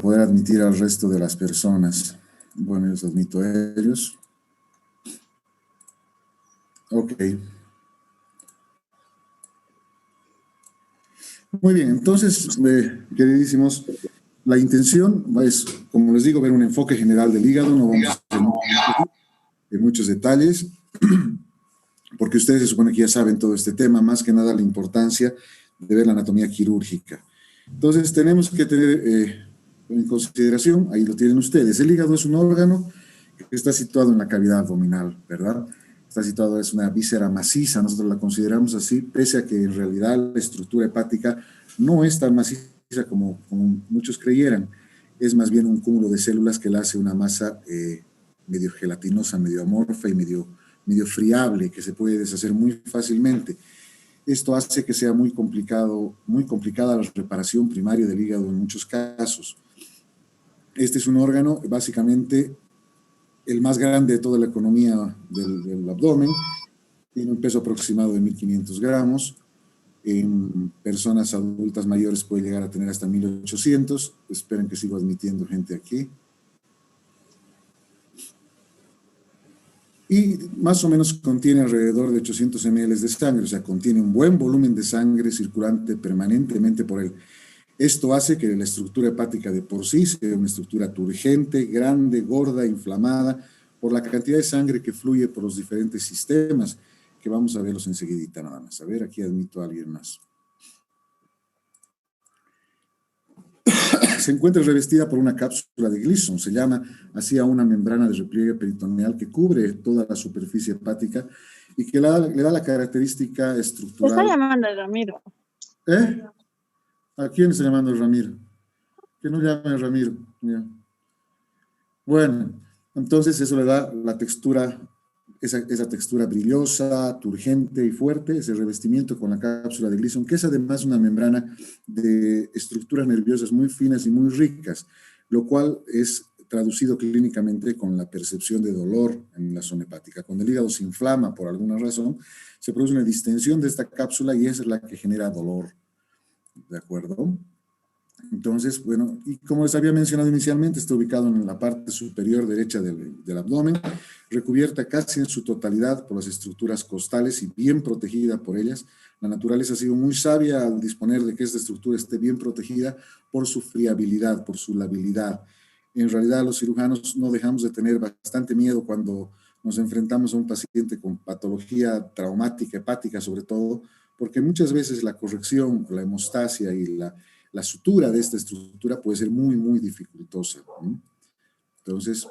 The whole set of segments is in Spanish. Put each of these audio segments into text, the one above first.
poder admitir al resto de las personas. Bueno, yo los admito a ellos. Ok. Muy bien, entonces, queridísimos, la intención es, como les digo, ver un enfoque general del hígado. No vamos a hacer muchos detalles, porque ustedes se supone que ya saben todo este tema, más que nada la importancia de ver la anatomía quirúrgica. Entonces, tenemos que tener en consideración, ahí lo tienen ustedes, el hígado es un órgano que está situado en la cavidad abdominal, ¿verdad? Está situado, es una víscera maciza, nosotros la consideramos así, pese a que en realidad la estructura hepática no es tan maciza como muchos creyeran, es más bien un cúmulo de células que la hace una masa medio gelatinosa, medio amorfa y medio friable, que se puede deshacer muy fácilmente. Esto hace que sea muy complicada la reparación primaria del hígado en muchos casos. Este es un órgano básicamente el más grande de toda la economía del abdomen, tiene un peso aproximado de 1.500 gramos, en personas adultas mayores puede llegar a tener hasta 1.800, esperen que sigo admitiendo gente aquí. Y más o menos contiene alrededor de 800 ml de sangre, o sea, contiene un buen volumen de sangre circulante permanentemente por él. Esto hace que la estructura hepática de por sí sea una estructura turgente, grande, gorda, inflamada, por la cantidad de sangre que fluye por los diferentes sistemas, que vamos a verlos enseguidita nada más. A ver, aquí admito a alguien más. Se encuentra revestida por una cápsula de Gleason, se llama así a una membrana de repliegue peritoneal que cubre toda la superficie hepática y que le da la característica estructural. Está llamando a Ramiro. ¿Eh? ¿A quién está llamando Ramiro? Que no llame a Ramiro. Ya. Bueno, entonces eso le da la textura, esa textura brillosa, turgente y fuerte, ese revestimiento con la cápsula de Gleason, que es además una membrana de estructuras nerviosas muy finas y muy ricas, lo cual es traducido clínicamente con la percepción de dolor en la zona hepática. Cuando el hígado se inflama por alguna razón, se produce una distensión de esta cápsula y esa es la que genera dolor. ¿De acuerdo? Entonces, bueno, y como les había mencionado inicialmente, está ubicado en la parte superior derecha del abdomen, recubierta casi en su totalidad por las estructuras costales y bien protegida por ellas. La naturaleza ha sido muy sabia al disponer de que esta estructura esté bien protegida por su friabilidad, por su labilidad. En realidad, los cirujanos no dejamos de tener bastante miedo cuando nos enfrentamos a un paciente con patología traumática, hepática sobre todo, porque muchas veces la corrección, la hemostasia y la sutura de esta estructura puede ser muy, muy dificultosa. Entonces,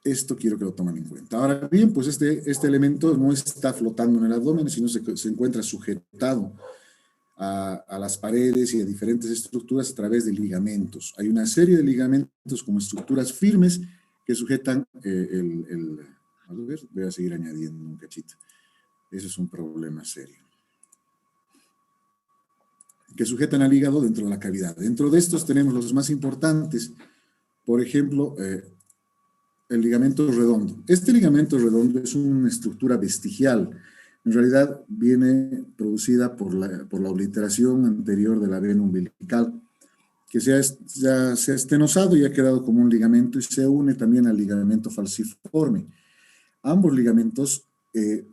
esto quiero que lo tomen en cuenta. Ahora bien, pues este elemento no está flotando en el abdomen, sino se encuentra sujetado a las paredes y a diferentes estructuras a través de ligamentos. Hay una serie de ligamentos como estructuras firmes que sujetan a ver, voy a seguir añadiendo un cachito. Eso es un problema serio. Que sujetan al hígado dentro de la cavidad. Dentro de estos tenemos los más importantes, por ejemplo, el ligamento redondo. Este ligamento redondo es una estructura vestigial. En realidad viene producida por la obliteración anterior de la vena umbilical, que se ha estenosado y ha quedado como un ligamento y se une también al ligamento falciforme. Ambos ligamentos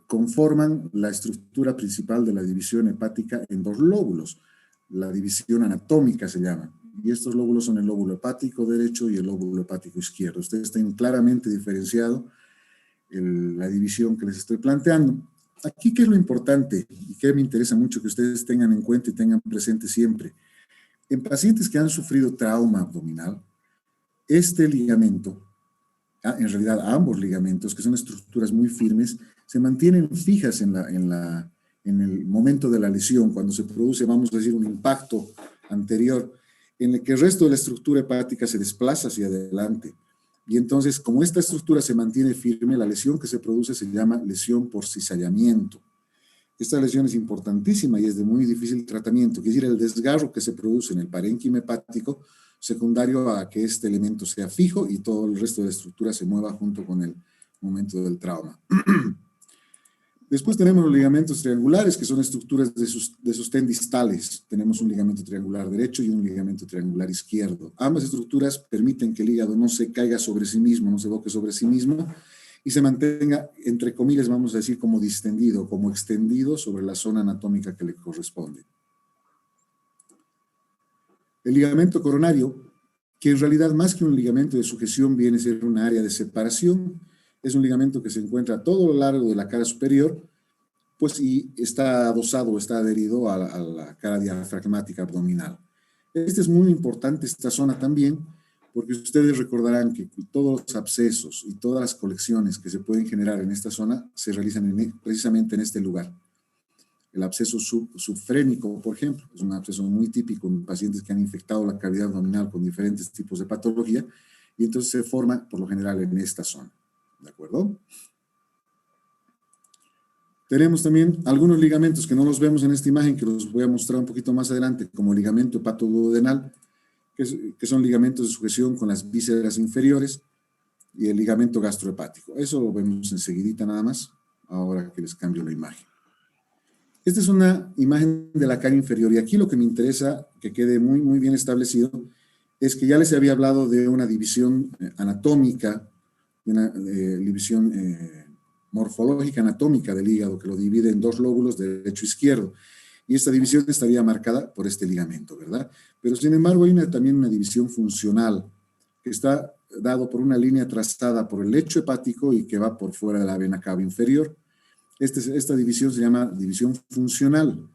conforman la estructura principal de la división hepática en dos lóbulos. La división anatómica se llama, y estos lóbulos son el lóbulo hepático derecho y el lóbulo hepático izquierdo. Ustedes tienen claramente diferenciado la división que les estoy planteando. Aquí, ¿qué es lo importante? Y que me interesa mucho que ustedes tengan en cuenta y tengan presente siempre. En pacientes que han sufrido trauma abdominal, este ligamento, en realidad ambos ligamentos, que son estructuras muy firmes, se mantienen fijas en el momento de la lesión, cuando se produce, vamos a decir, un impacto anterior, en el que el resto de la estructura hepática se desplaza hacia adelante. Y entonces, como esta estructura se mantiene firme, la lesión que se produce se llama lesión por cizallamiento. Esta lesión es importantísima y es de muy difícil tratamiento, es decir, el desgarro que se produce en el parénquima hepático, secundario a que este elemento sea fijo y todo el resto de la estructura se mueva junto con el momento del trauma. Después tenemos los ligamentos triangulares, que son estructuras de sostén distales. Tenemos un ligamento triangular derecho y un ligamento triangular izquierdo. Ambas estructuras permiten que el hígado no se caiga sobre sí mismo, no se boque sobre sí mismo, y se mantenga, entre comillas, vamos a decir, como distendido, como extendido sobre la zona anatómica que le corresponde. El ligamento coronario, que en realidad más que un ligamento de sujeción viene a ser un área de separación, es un ligamento que se encuentra a todo lo largo de la cara superior, pues y está adosado, está adherido a la cara diafragmática abdominal. Este es muy importante, esta zona también, porque ustedes recordarán que todos los abscesos y todas las colecciones que se pueden generar en esta zona se realizan precisamente en este lugar. El absceso subfrénico, por ejemplo, es un absceso muy típico en pacientes que han infectado la cavidad abdominal con diferentes tipos de patología, y entonces se forma, por lo general, en esta zona. ¿De acuerdo? Tenemos también algunos ligamentos que no los vemos en esta imagen, que los voy a mostrar un poquito más adelante, como el ligamento hepatoduodenal, que son ligamentos de sujeción con las vísceras inferiores, y el ligamento gastrohepático. Eso lo vemos enseguidita nada más, ahora que les cambio la imagen. Esta es una imagen de la cara inferior, y aquí lo que me interesa que quede muy, muy bien establecido es que ya les había hablado de una división anatómica, de una división morfológica anatómica del hígado, que lo divide en dos lóbulos, derecho e izquierdo, y esta división estaría marcada por este ligamento, ¿verdad? Pero sin embargo hay también una división funcional, que está dado por una línea trazada por el lecho hepático y que va por fuera de la vena cava inferior. Esta división se llama división funcional.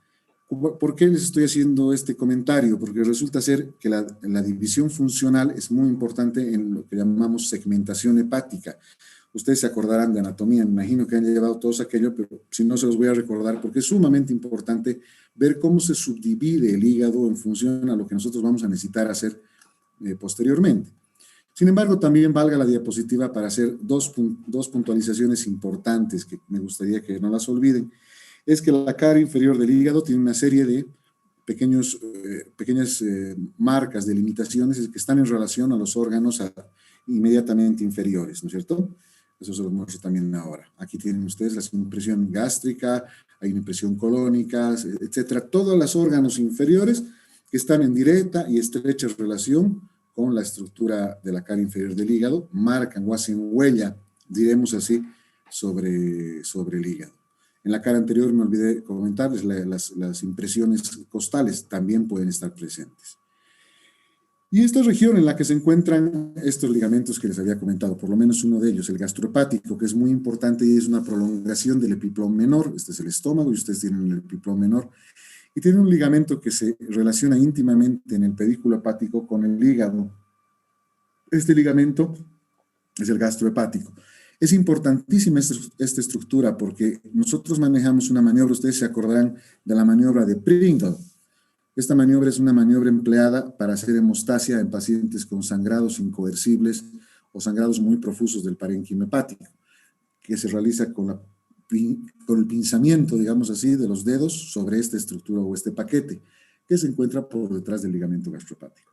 ¿Por qué les estoy haciendo este comentario? Porque resulta ser que la división funcional es muy importante en lo que llamamos segmentación hepática. Ustedes se acordarán de anatomía, me imagino que han llevado todos aquello, pero si no se los voy a recordar porque es sumamente importante ver cómo se subdivide el hígado en función a lo que nosotros vamos a necesitar hacer posteriormente. Sin embargo, también valga la diapositiva para hacer dos puntualizaciones importantes que me gustaría que no las olviden. Es que la cara inferior del hígado tiene una serie de pequeñas marcas, delimitaciones que están en relación a los órganos inmediatamente inferiores, ¿no es cierto? Eso se lo muestro también ahora. Aquí tienen ustedes la impresión gástrica, hay una impresión colónica, etcétera. Todos los órganos inferiores que están en directa y estrecha relación con la estructura de la cara inferior del hígado, marcan o hacen huella, diremos así, sobre el hígado. En la cara anterior me olvidé comentarles, las impresiones costales también pueden estar presentes. Y esta región en la que se encuentran estos ligamentos que les había comentado, por lo menos uno de ellos, el gastrohepático, que es muy importante y es una prolongación del epiplón menor. Este es el estómago y ustedes tienen el epiplón menor. Y tiene un ligamento que se relaciona íntimamente en el pedículo hepático con el hígado. Este ligamento es el gastrohepático. Es importantísima esta estructura porque nosotros manejamos una maniobra, ustedes se acordarán de la maniobra de Pringle. Esta maniobra es una maniobra empleada para hacer hemostasia en pacientes con sangrados incoercibles o sangrados muy profusos del parénquima hepático, que se realiza con el pinzamiento, digamos así, de los dedos sobre esta estructura o este paquete, que se encuentra por detrás del ligamento gastrohepático.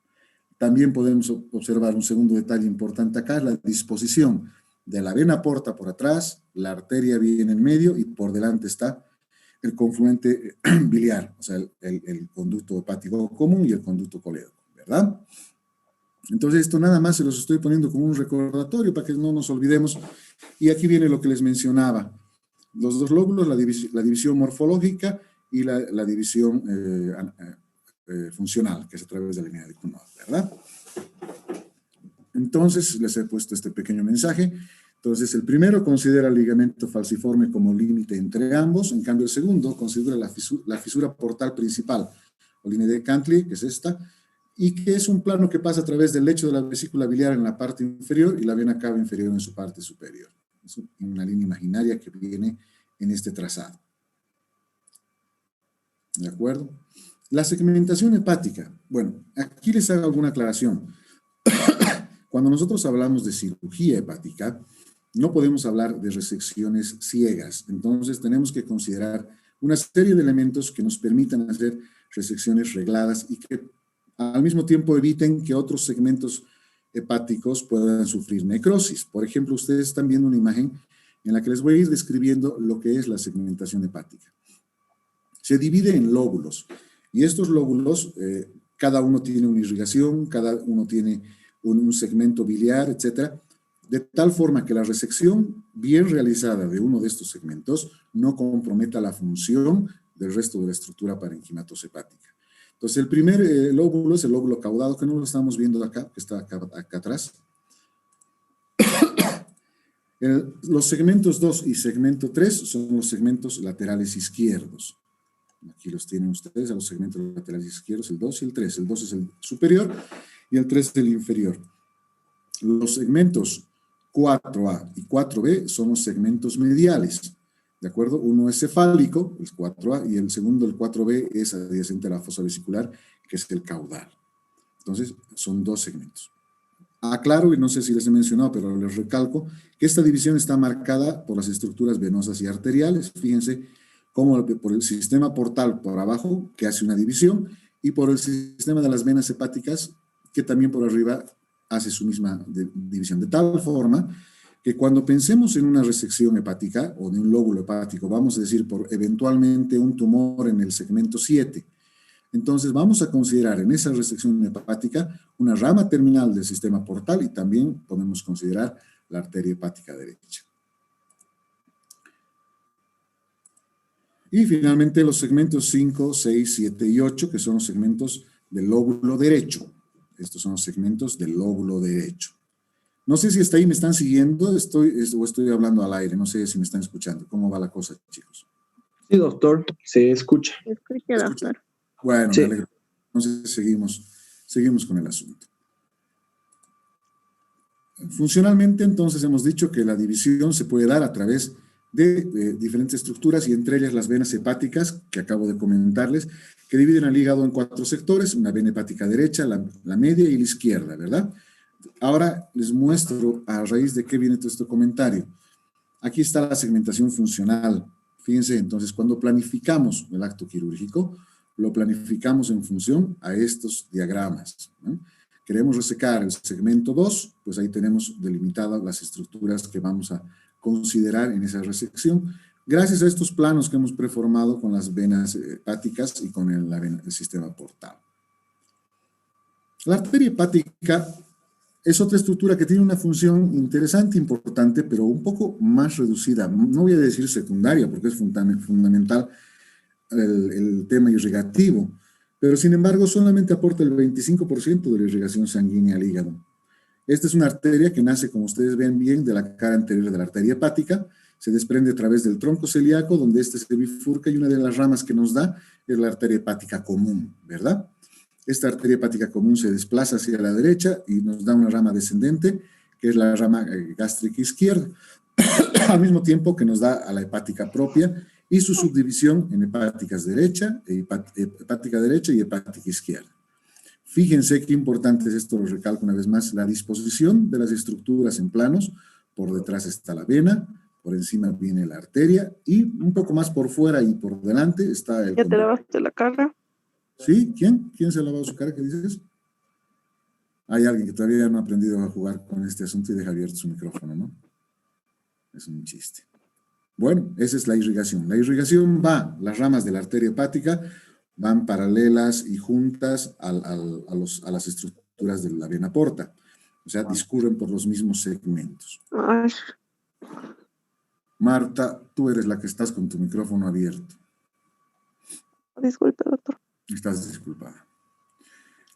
También podemos observar un segundo detalle importante acá, la disposición de la vena porta por atrás, la arteria viene en medio y por delante está el confluente biliar, o sea, el conducto hepático común y el conducto colédoco, ¿verdad? Entonces esto nada más se los estoy poniendo como un recordatorio para que no nos olvidemos. Y aquí viene lo que les mencionaba. Los dos lóbulos, la división morfológica y la división funcional, que es a través de la línea de Kuhnau, ¿verdad? Entonces, les he puesto este pequeño mensaje. Entonces, el primero considera el ligamento falciforme como límite entre ambos, en cambio el segundo considera la fisura portal principal, o línea de Cantley, que es esta, y que es un plano que pasa a través del lecho de la vesícula biliar en la parte inferior y la vena cava inferior en su parte superior. Es una línea imaginaria que viene en este trazado. ¿De acuerdo? La segmentación hepática. Bueno, aquí les hago alguna aclaración. Cuando nosotros hablamos de cirugía hepática, no podemos hablar de resecciones ciegas. Entonces, tenemos que considerar una serie de elementos que nos permitan hacer resecciones regladas y que al mismo tiempo eviten que otros segmentos hepáticos puedan sufrir necrosis. Por ejemplo, ustedes están viendo una imagen en la que les voy a ir describiendo lo que es la segmentación hepática. Se divide en lóbulos, y estos lóbulos, cada uno tiene una irrigación, cada uno tiene un segmento biliar, etcétera, de tal forma que la resección bien realizada de uno de estos segmentos no comprometa la función del resto de la estructura parenquimatohepática. Entonces, el primer lóbulo es el lóbulo caudado, que no lo estamos viendo acá, que está acá atrás. Los segmentos 2 y segmento 3 son los segmentos laterales izquierdos. Aquí los tienen ustedes, a los segmentos laterales izquierdos, el 2 y el 3. El 2 es el superior y el 3 es el inferior. Los segmentos 4A y 4B son los segmentos mediales, ¿de acuerdo? Uno es cefálico, el 4A, y el segundo, el 4B, es adyacente a la fosa vesicular, que es el caudal. Entonces, son dos segmentos. Aclaro, y no sé si les he mencionado, pero les recalco, que esta división está marcada por las estructuras venosas y arteriales. Fíjense cómo por el sistema portal por abajo, que hace una división, y por el sistema de las venas hepáticas, que también por arriba hace su misma división, de tal forma que cuando pensemos en una resección hepática o de un lóbulo hepático, vamos a decir por eventualmente un tumor en el segmento 7, entonces vamos a considerar en esa resección hepática una rama terminal del sistema portal y también podemos considerar la arteria hepática derecha. Y finalmente los segmentos 5, 6, 7 y 8, que son los segmentos del lóbulo derecho. Estos son los segmentos del lóbulo derecho. No sé si hasta ahí me están siguiendo o estoy hablando al aire. No sé si me están escuchando. ¿Cómo va la cosa, chicos? Sí, doctor, se escucha. Se escucha, doctor. Bueno, Sí. me alegro. Entonces seguimos con el asunto. Funcionalmente, entonces, hemos dicho que la división se puede dar a través de diferentes estructuras y entre ellas las venas hepáticas, que acabo de comentarles, que dividen al hígado en 4 sectores, una vena hepática derecha, la media y la izquierda, ¿verdad? Ahora les muestro a raíz de qué viene todo este comentario. Aquí está la segmentación funcional. Fíjense, entonces, cuando planificamos el acto quirúrgico, lo planificamos en función a estos diagramas, ¿no? Queremos resecar el segmento 2, pues ahí tenemos delimitadas las estructuras que vamos a considerar en esa resección, gracias a estos planos que hemos preformado con las venas hepáticas y con el sistema portal. La arteria hepática es otra estructura que tiene una función interesante, importante, pero un poco más reducida. No voy a decir secundaria, porque es fundamental el tema irrigativo, pero sin embargo solamente aporta el 25% de la irrigación sanguínea al hígado. Esta es una arteria que nace, como ustedes ven bien, de la cara anterior de la arteria hepática, se desprende a través del tronco celíaco, donde este se bifurca, y una de las ramas que nos da es la arteria hepática común, ¿verdad? Esta arteria hepática común se desplaza hacia la derecha y nos da una rama descendente, que es la rama gástrica izquierda, al mismo tiempo que nos da a la hepática propia y su subdivisión en hepática derecha y hepática izquierda. Fíjense qué importante es esto, lo recalco una vez más, la disposición de las estructuras en planos. Por detrás está la vena, por encima viene la arteria y un poco más por fuera y por delante está el... ¿Ya te lavaste la cara? ¿Sí? ¿Quién? ¿Quién se ha lavado su cara? ¿Qué dices? Hay alguien que todavía no ha aprendido a jugar con este asunto y deja abierto su micrófono, ¿no? Es un chiste. Bueno, esa es la irrigación. La irrigación va, las ramas de la arteria hepática van paralelas y juntas a las estructuras de la vena porta. O sea, discurren por los mismos segmentos. Ay, Marta, tú eres la que estás con tu micrófono abierto. disculpe, doctor. Estás disculpada.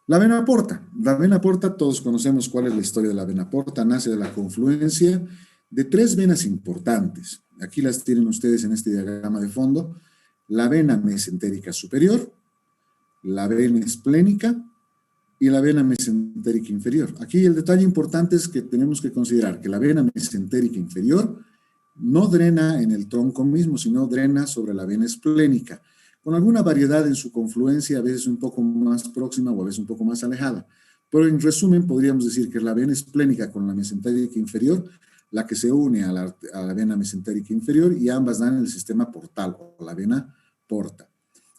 La vena porta. La vena porta, todos conocemos cuál es la historia de la vena porta. Nace de la confluencia de 3 venas importantes. Aquí las tienen ustedes en este diagrama de fondo. La vena mesentérica superior, la vena esplénica y la vena mesentérica inferior. Aquí el detalle importante es que tenemos que considerar que la vena mesentérica inferior no drena en el tronco mismo, sino drena sobre la vena esplénica, con alguna variedad en su confluencia, a veces un poco más próxima o a veces un poco más alejada. Pero en resumen podríamos decir que es la vena esplénica con la mesentérica inferior la que se une a la vena mesentérica inferior y ambas dan el sistema portal o la vena porta.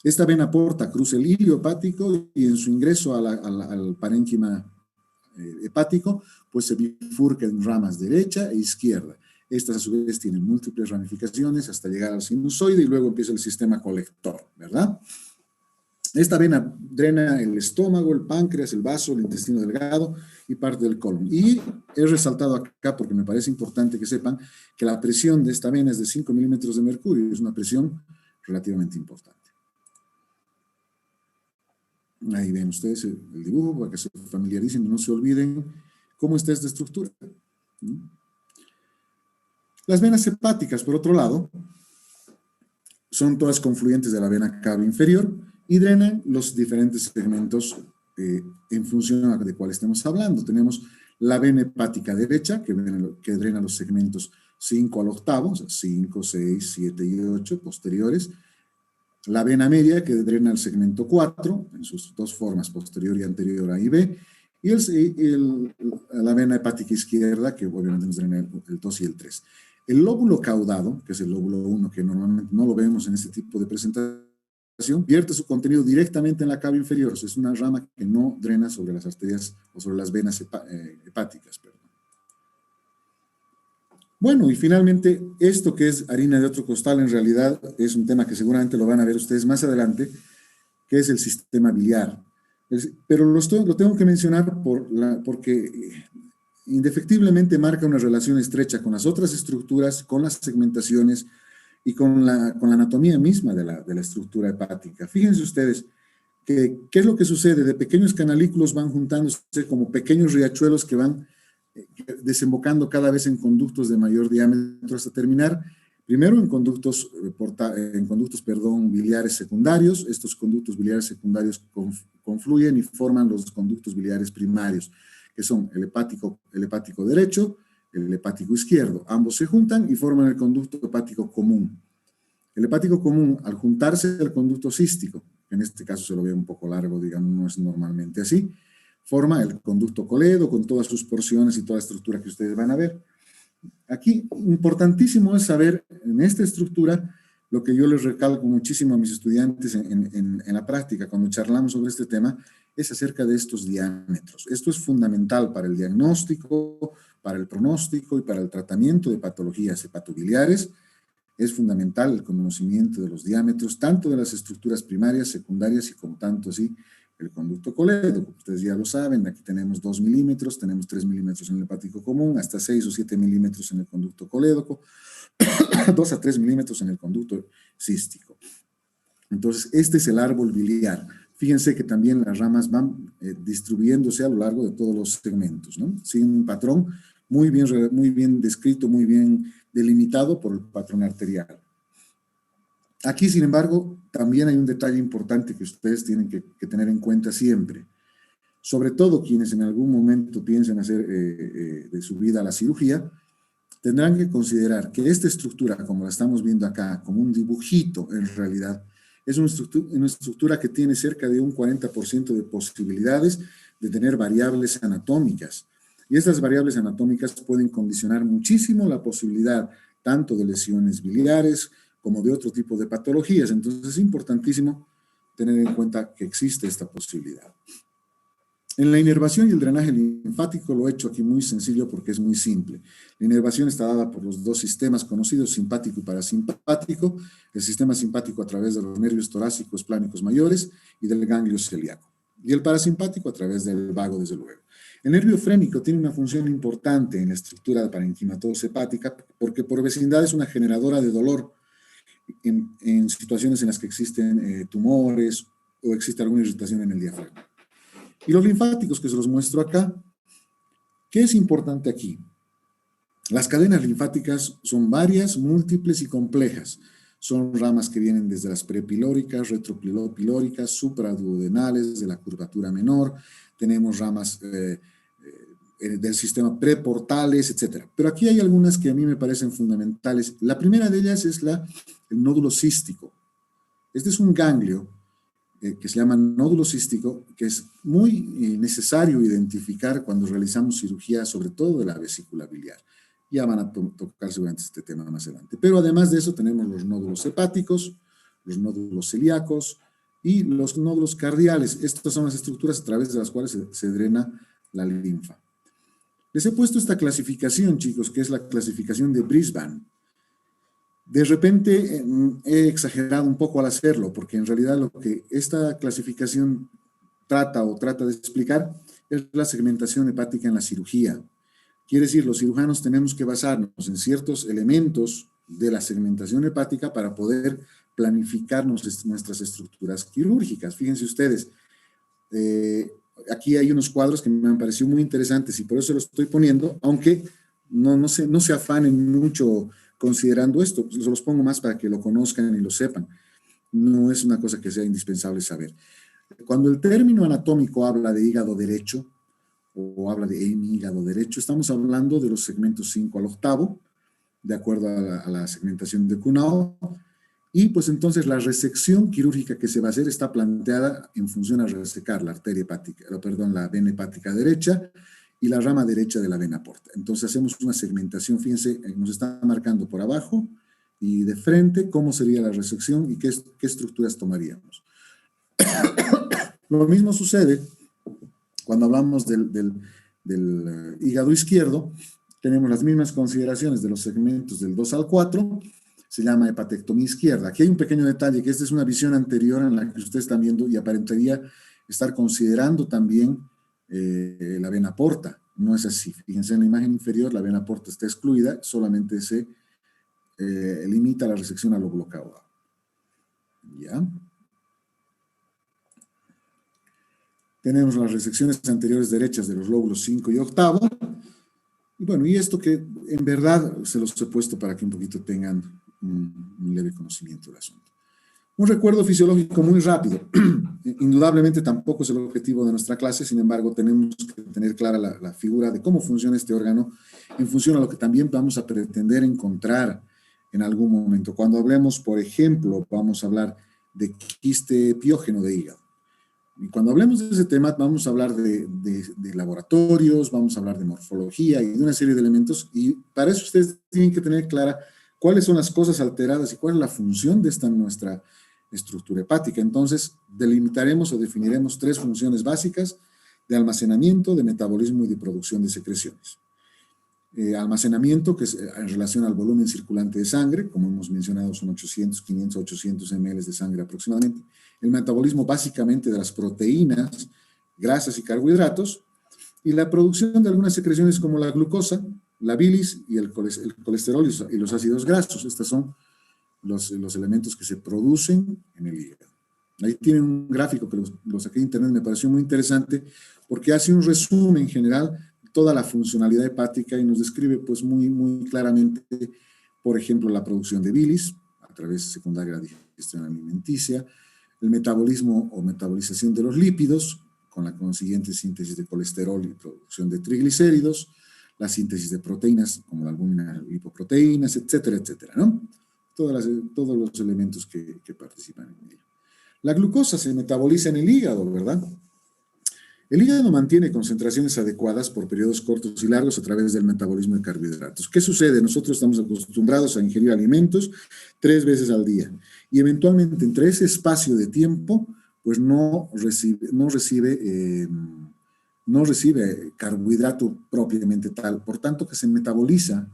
Esta vena porta cruza el hilio hepático y en su ingreso al parénquima hepático, pues se bifurca en ramas derecha e izquierda. Estas a su vez tienen múltiples ramificaciones hasta llegar al sinusoide y luego empieza el sistema colector, ¿verdad? Esta vena drena el estómago, el páncreas, el vaso, el intestino delgado y parte del colon. Y he resaltado acá, porque me parece importante que sepan, que la presión de esta vena es de 5 milímetros de mercurio. Es una presión relativamente importante. Ahí ven ustedes el dibujo para que se familiaricen y no se olviden cómo está esta estructura. Las venas hepáticas, por otro lado, son todas confluentes de la vena cava inferior y drenan los diferentes segmentos en función de cuál estemos hablando. Tenemos la vena hepática derecha, que drena los segmentos 5 al octavo, o sea, 5, 6, 7 y 8 posteriores. La vena media, que drena el segmento 4, en sus dos formas, posterior y anterior A y B. Y la vena hepática izquierda, que obviamente nos drena el 2 y el 3. El lóbulo caudado, que es el lóbulo 1, que normalmente no lo vemos en este tipo de presentación, vierte su contenido directamente en la cava inferior. O sea, es una rama que no drena sobre las arterias o sobre las venas hepáticas. Perdón. Bueno, y finalmente, esto que es harina de otro costal, en realidad es un tema que seguramente lo van a ver ustedes más adelante, que es el sistema biliar. Pero lo tengo que mencionar porque indefectiblemente marca una relación estrecha con las otras estructuras, con las segmentaciones y con la anatomía misma de la estructura hepática. Fíjense ustedes qué es lo que sucede. De pequeños canalículos van juntándose como pequeños riachuelos que van desembocando cada vez en conductos de mayor diámetro hasta terminar primero en conductos biliares secundarios. Estos conductos biliares secundarios confluyen y forman los conductos biliares primarios, que son el hepático derecho, el hepático izquierdo. Ambos se juntan y forman el conducto hepático común. El hepático común, al juntarse al conducto cístico, que en este caso se lo ve un poco largo, digamos, no es normalmente así, forma el conducto coledo con todas sus porciones y toda la estructura que ustedes van a ver. Aquí, importantísimo es saber en esta estructura lo que yo les recalco muchísimo a mis estudiantes en la práctica cuando charlamos sobre este tema, es acerca de estos diámetros. Esto es fundamental para el diagnóstico, para el pronóstico y para el tratamiento de patologías hepatobiliares. Es fundamental el conocimiento de los diámetros, tanto de las estructuras primarias, secundarias y como tanto así el conducto colédoco. Ustedes ya lo saben, aquí tenemos 2 milímetros, tenemos 3 milímetros en el hepático común, hasta 6 o 7 milímetros en el conducto colédoco, 2 a 3 milímetros en el conducto cístico. Entonces, este es el árbol biliar. Fíjense que también las ramas van distribuyéndose a lo largo de todos los segmentos, ¿no? Siguen un patrón muy bien descrito, muy bien delimitado por el patrón arterial. Aquí, sin embargo, también hay un detalle importante que ustedes tienen que tener en cuenta siempre. Sobre todo quienes en algún momento piensen hacer de su vida la cirugía, tendrán que considerar que esta estructura, como la estamos viendo acá, como un dibujito en realidad, es una estructura que tiene cerca de un 40% de posibilidades de tener variables anatómicas. Y estas variables anatómicas pueden condicionar muchísimo la posibilidad tanto de lesiones biliares como de otro tipo de patologías. Entonces es importantísimo tener en cuenta que existe esta posibilidad. En la inervación y el drenaje linfático lo he hecho aquí muy sencillo porque es muy simple. La inervación está dada por los dos sistemas conocidos, simpático y parasimpático. El sistema simpático a través de los nervios torácicos plánicos mayores y del ganglio celíaco. Y el parasimpático a través del vago, desde luego. El nervio frénico tiene una función importante en la estructura de parenquimatosis hepática porque por vecindad es una generadora de dolor en situaciones en las que existen tumores o existe alguna irritación en el diafragma. Y los linfáticos, que se los muestro acá, ¿qué es importante aquí? Las cadenas linfáticas son varias, múltiples y complejas. Son ramas que vienen desde las prepilóricas, retropilóricas, supraduodenales, de la curvatura menor. Tenemos ramas del sistema preportales, etc. Pero aquí hay algunas que a mí me parecen fundamentales. La primera de ellas es el nódulo cístico. Este es un ganglio que se llama nódulo cístico, que es muy necesario identificar cuando realizamos cirugía, sobre todo de la vesícula biliar. Ya van a tocar seguramente este tema más adelante. Pero además de eso tenemos los nódulos hepáticos, los nódulos celíacos y los nódulos cardiales. Estas son las estructuras a través de las cuales se drena la linfa. Les he puesto esta clasificación, chicos, que es la clasificación de Brisbane. De repente he exagerado un poco al hacerlo, porque en realidad lo que esta clasificación trata de explicar es la segmentación hepática en la cirugía. Quiere decir, los cirujanos tenemos que basarnos en ciertos elementos de la segmentación hepática para poder planificar nuestras estructuras quirúrgicas. Fíjense ustedes, aquí hay unos cuadros que me han parecido muy interesantes y por eso los estoy poniendo, aunque no se afanen mucho considerando esto, pues los pongo más para que lo conozcan y lo sepan. No es una cosa que sea indispensable saber. Cuando el término anatómico habla de hígado derecho o habla de hígado derecho, estamos hablando de los segmentos 5 al octavo, de acuerdo a la segmentación de Kuhnau, y pues entonces la resección quirúrgica que se va a hacer está planteada en función a resecar la arteria hepática, la vena hepática derecha y la rama derecha de la vena porta. Entonces hacemos una segmentación, fíjense, nos está marcando por abajo y de frente cómo sería la resección y qué estructuras tomaríamos. Lo mismo sucede cuando hablamos del hígado izquierdo, tenemos las mismas consideraciones de los segmentos del 2 al 4, se llama hepatectomía izquierda. Aquí hay un pequeño detalle, que esta es una visión anterior en la que ustedes están viendo y aparentaría estar considerando también la vena porta. No es así. Fíjense en la imagen inferior, la vena porta está excluida, solamente se limita la resección al lóbulo caudal. ¿Ya? Tenemos las resecciones anteriores derechas de los lóbulos 5 y octavo. Y bueno, y esto que en verdad se los he puesto para que un poquito tengan un leve conocimiento del asunto. Un recuerdo fisiológico muy rápido. Indudablemente tampoco es el objetivo de nuestra clase, sin embargo tenemos que tener clara la figura de cómo funciona este órgano en función a lo que también vamos a pretender encontrar en algún momento. Cuando hablemos, por ejemplo, vamos a hablar de quiste piógeno de hígado. Y cuando hablemos de ese tema, vamos a hablar de laboratorios, vamos a hablar de morfología y de una serie de elementos, y para eso ustedes tienen que tener clara cuáles son las cosas alteradas y cuál es la función de esta nuestra estructura hepática. Entonces, delimitaremos o definiremos 3 funciones básicas de almacenamiento, de metabolismo y de producción de secreciones. Almacenamiento, que es en relación al volumen circulante de sangre, como hemos mencionado, son 500 a 800 ml de sangre aproximadamente. El metabolismo básicamente de las proteínas, grasas y carbohidratos, y la producción de algunas secreciones como la glucosa, la bilis y el colesterol y los ácidos grasos. Estos son los elementos que se producen en el hígado. Ahí tienen un gráfico que lo saqué de internet, me pareció muy interesante, porque hace un resumen general toda la funcionalidad hepática y nos describe pues muy claramente, por ejemplo, la producción de bilis a través de secundaria de digestión alimenticia, el metabolismo o metabolización de los lípidos, con la consiguiente síntesis de colesterol y producción de triglicéridos, la síntesis de proteínas como la albúmina, lipoproteínas, etcétera, etcétera, ¿no? Todos los elementos que participan en ello. La glucosa se metaboliza en el hígado, ¿verdad? El hígado mantiene concentraciones adecuadas por periodos cortos y largos a través del metabolismo de carbohidratos. ¿Qué sucede? Nosotros estamos acostumbrados a ingerir alimentos 3 veces al día y eventualmente entre ese espacio de tiempo pues no recibe carbohidrato propiamente tal, por tanto que se metaboliza.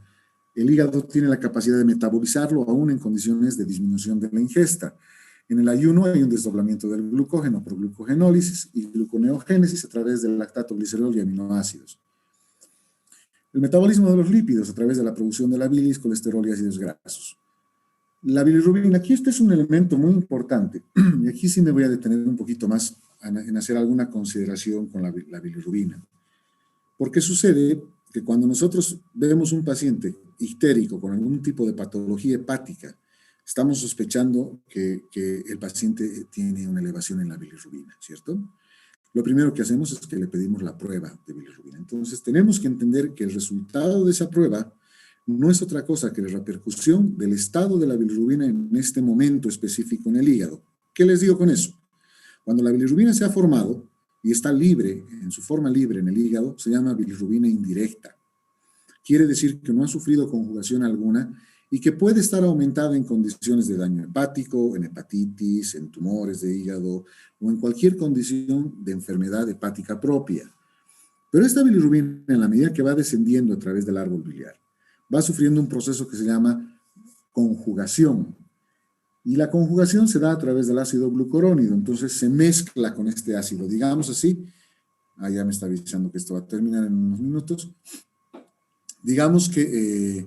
El hígado tiene la capacidad de metabolizarlo aún en condiciones de disminución de la ingesta. En el ayuno hay un desdoblamiento del glucógeno por glucogenólisis y gluconeogénesis a través del lactato, glicerol y aminoácidos. El metabolismo de los lípidos a través de la producción de la bilis, colesterol y ácidos grasos. La bilirrubina, aquí este es un elemento muy importante, y aquí sí me voy a detener un poquito más en hacer alguna consideración con la bilirrubina. Porque sucede que cuando nosotros vemos un paciente ictérico con algún tipo de patología hepática, estamos sospechando que el paciente tiene una elevación en la bilirrubina, ¿cierto? Lo primero que hacemos es que le pedimos la prueba de bilirrubina. Entonces, tenemos que entender que el resultado de esa prueba no es otra cosa que la repercusión del estado de la bilirrubina en este momento específico en el hígado. ¿Qué les digo con eso? Cuando la bilirrubina se ha formado y está libre, en su forma libre en el hígado, se llama bilirrubina indirecta. Quiere decir que no ha sufrido conjugación alguna y que puede estar aumentada en condiciones de daño hepático, en hepatitis, en tumores de hígado o en cualquier condición de enfermedad hepática propia. Pero esta bilirrubina, en la medida que va descendiendo a través del árbol biliar, va sufriendo un proceso que se llama conjugación. Y la conjugación se da a través del ácido glucurónido, entonces se mezcla con este ácido, digamos así. Ya me está avisando que esto va a terminar en unos minutos. Digamos que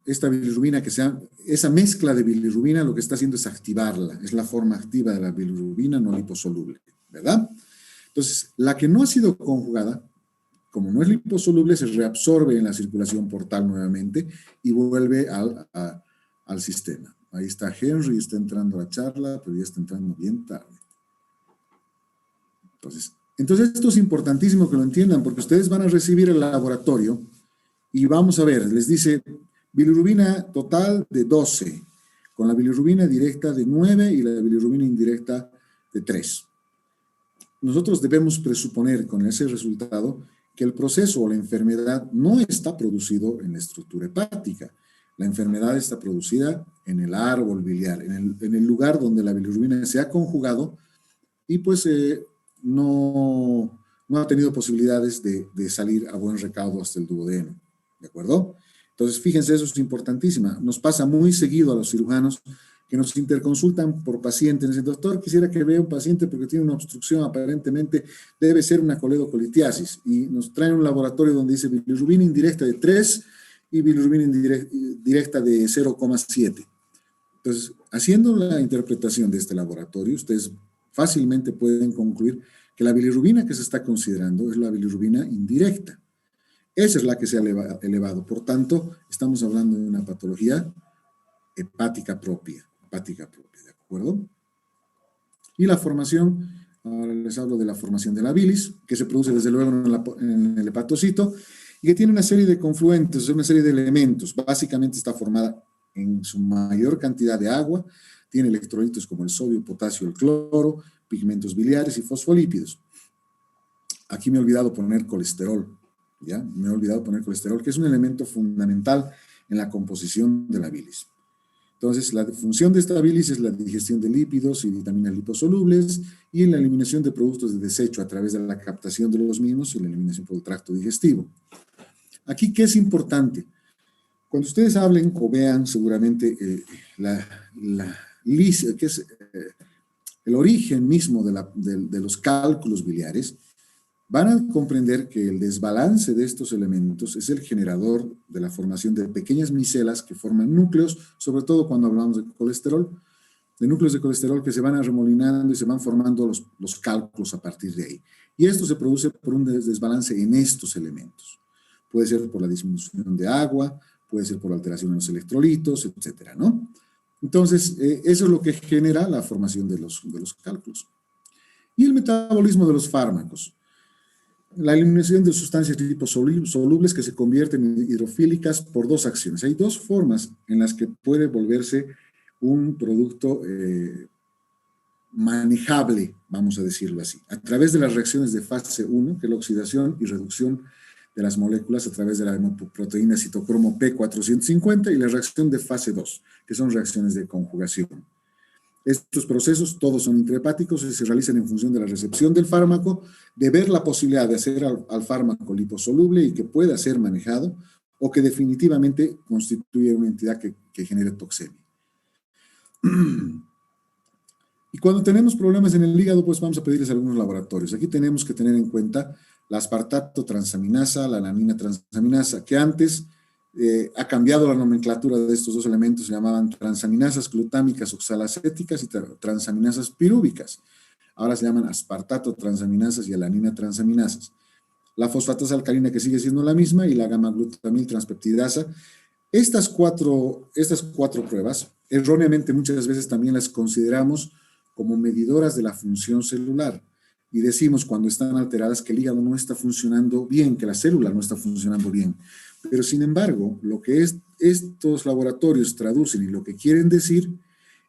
esta bilirrubina, esa mezcla de bilirrubina lo que está haciendo es activarla, es la forma activa de la bilirrubina no liposoluble, ¿verdad? Entonces, la que no ha sido conjugada, como no es liposoluble, se reabsorbe en la circulación portal nuevamente y vuelve al sistema. Ahí está Henry, está entrando a la charla, pero ya está entrando bien tarde. Entonces esto es importantísimo que lo entiendan, porque ustedes van a recibir el laboratorio y vamos a ver, les dice bilirrubina total de 12, con la bilirrubina directa de 9 y la bilirrubina indirecta de 3. Nosotros debemos presuponer con ese resultado que el proceso o la enfermedad no está producido en la estructura hepática. La enfermedad está producida en el árbol biliar, en el lugar donde la bilirrubina se ha conjugado y pues no ha tenido posibilidades de salir a buen recaudo hasta el duodeno, ¿de acuerdo? Entonces, fíjense, eso es importantísimo. Nos pasa muy seguido a los cirujanos que nos interconsultan por pacientes. Dicen, doctor, quisiera que vea un paciente porque tiene una obstrucción, aparentemente debe ser una coledocolitiasis. Y nos traen un laboratorio donde dice bilirrubina indirecta de 3 y bilirrubina indirecta de 0,7. Entonces, haciendo la interpretación de este laboratorio, ustedes fácilmente pueden concluir que la bilirrubina que se está considerando es la bilirrubina indirecta. Esa es la que se ha elevado. Por tanto, estamos hablando de una patología hepática propia, ¿de acuerdo? Y la formación, ahora les hablo de la formación de la bilis, que se produce desde luego en el hepatocito, y que tiene una serie de confluentes, una serie de elementos. Básicamente está formada en su mayor cantidad de agua, tiene electrolitos como el sodio, el potasio, el cloro, pigmentos biliares y fosfolípidos. Aquí me he olvidado poner colesterol, ¿ya? Me he olvidado poner colesterol, que es un elemento fundamental en la composición de la bilis. Entonces, la función de esta bilis es la digestión de lípidos y vitaminas liposolubles y en la eliminación de productos de desecho a través de la captación de los mismos y la eliminación por el tracto digestivo. Aquí, ¿qué es importante? Cuando ustedes hablen o vean seguramente que es el origen mismo de los cálculos biliares, van a comprender que el desbalance de estos elementos es el generador de la formación de pequeñas micelas que forman núcleos, sobre todo cuando hablamos de colesterol, de núcleos de colesterol que se van arremolinando y se van formando los cálculos a partir de ahí. Y esto se produce por un desbalance en estos elementos. Puede ser por la disminución de agua, puede ser por alteración en los electrolitos, etcétera, ¿no? Entonces, eso es lo que genera la formación de los cálculos. Y el metabolismo de los fármacos. La eliminación de sustancias liposolubles que se convierten en hidrofílicas por dos acciones. Hay dos formas en las que puede volverse un producto manejable, vamos a decirlo así, a través de las reacciones de fase 1, que es la oxidación y reducción de las moléculas a través de la hemoproteína citocromo P450 y la reacción de fase 2, que son reacciones de conjugación. Estos procesos todos son intrahepáticos y se realizan en función de la recepción del fármaco, de ver la posibilidad de hacer al fármaco liposoluble y que pueda ser manejado, o que definitivamente constituye una entidad que genere toxemia. Y cuando tenemos problemas en el hígado, pues vamos a pedirles a algunos laboratorios. Aquí tenemos que tener en cuenta la aspartato transaminasa, la alanina transaminasa, que antes ha cambiado la nomenclatura de estos dos elementos, se llamaban transaminasas glutámicas oxalacéticas y transaminasas pirúvicas. Ahora se llaman aspartato transaminasas y alanina transaminasas. La fosfatasa alcalina, que sigue siendo la misma, y la gamma-glutamil transpeptidasa. Estas cuatro pruebas, erróneamente muchas veces también las consideramos como medidoras de la función celular. Y decimos cuando están alteradas que el hígado no está funcionando bien, que la célula no está funcionando bien. Pero sin embargo, lo que estos laboratorios traducen y lo que quieren decir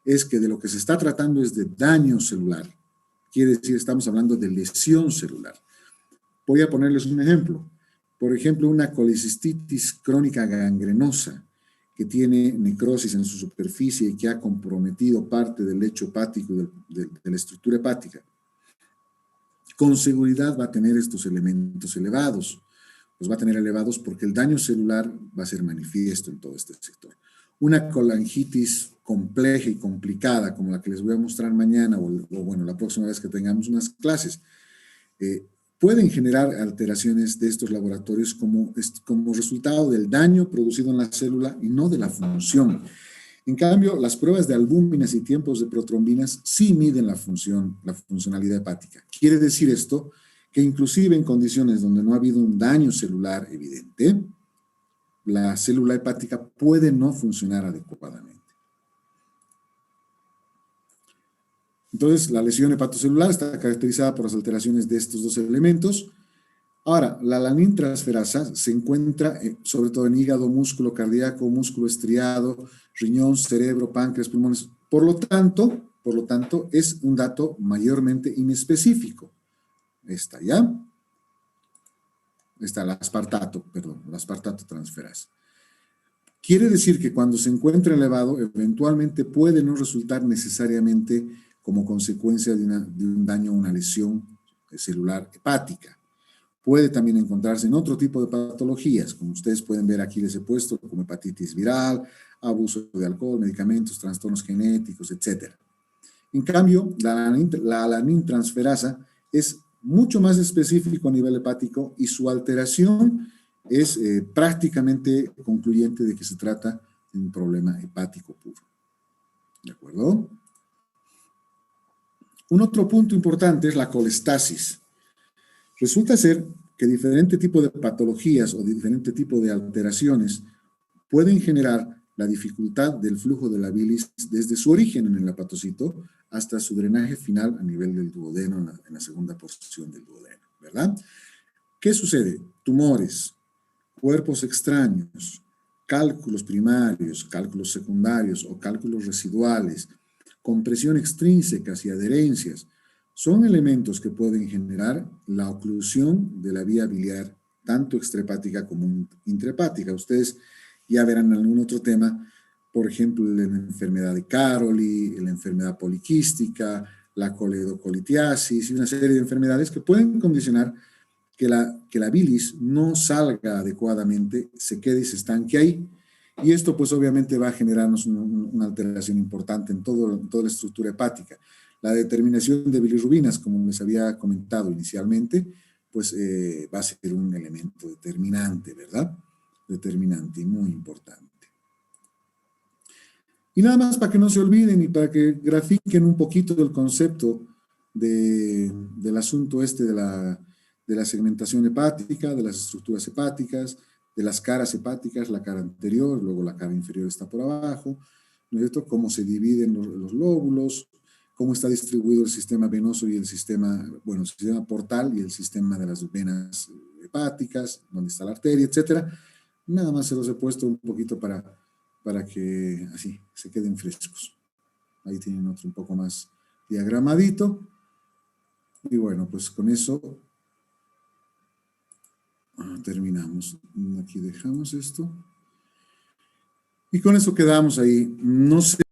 es que de lo que se está tratando es de daño celular. Quiere decir, estamos hablando de lesión celular. Voy a ponerles un ejemplo. Por ejemplo, una colicistitis crónica gangrenosa que tiene necrosis en su superficie y que ha comprometido parte del lecho hepático, de la estructura hepática. con seguridad va a tener estos elementos elevados. Los va a tener elevados porque el daño celular va a ser manifiesto en todo este sector. Una colangitis compleja y complicada, como la que les voy a mostrar mañana, o bueno, la próxima vez que tengamos unas clases, pueden generar alteraciones de estos laboratorios como resultado del daño producido en la célula y no de la función. En cambio, las pruebas de albúminas y tiempos de protrombinas sí miden la funcionalidad hepática. Quiere decir esto que inclusive en condiciones donde no ha habido un daño celular evidente, la célula hepática puede no funcionar adecuadamente. Entonces, la lesión hepatocelular está caracterizada por las alteraciones de estos dos elementos. Ahora, la alanintransferasa se encuentra sobre todo en hígado, músculo cardíaco, músculo estriado, riñón, cerebro, páncreas, pulmones. Por lo tanto, es un dato mayormente inespecífico. Está ya. Está el aspartato transferasa. Quiere decir que cuando se encuentra elevado, eventualmente puede no resultar necesariamente como consecuencia de un daño o una lesión celular hepática. Puede también encontrarse en otro tipo de patologías, como ustedes pueden ver aquí les he puesto, como hepatitis viral, abuso de alcohol, medicamentos, trastornos genéticos, etc. En cambio, la alanintransferasa es mucho más específico a nivel hepático y su alteración es prácticamente concluyente de que se trata de un problema hepático puro. ¿De acuerdo? Un otro punto importante es la colestasis. Resulta ser que diferente tipo de patologías o diferente tipo de alteraciones pueden generar la dificultad del flujo de la bilis desde su origen en el hepatocito hasta su drenaje final a nivel del duodeno, en la segunda porción del duodeno, ¿verdad? ¿Qué sucede? Tumores, cuerpos extraños, cálculos primarios, cálculos secundarios o cálculos residuales, compresión extrínsecas y adherencias, son elementos que pueden generar la oclusión de la vía biliar, tanto extrahepática como intrahepática. Ustedes ya verán en algún otro tema, por ejemplo, la enfermedad de Caroli, la enfermedad poliquística, la coledocolitiasis y una serie de enfermedades que pueden condicionar que la bilis no salga adecuadamente, se quede y se estanque ahí. Y esto pues obviamente va a generarnos una alteración importante en toda la estructura hepática. La determinación de bilirrubinas, como les había comentado inicialmente, pues va a ser un elemento determinante, ¿verdad? Determinante y muy importante. Y nada más para que no se olviden y para que grafiquen un poquito del concepto del asunto este de la segmentación hepática, de las estructuras hepáticas, de las caras hepáticas, la cara anterior, luego la cara inferior está por abajo, ¿no es cierto? Cómo se dividen los lóbulos, cómo está distribuido el sistema venoso y el sistema portal y el sistema de las venas hepáticas, dónde está la arteria, etcétera. Nada más se los he puesto un poquito para que así se queden frescos. Ahí tienen otro un poco más diagramadito. Y bueno, pues con eso terminamos. Aquí dejamos esto. Y con eso quedamos ahí. No sé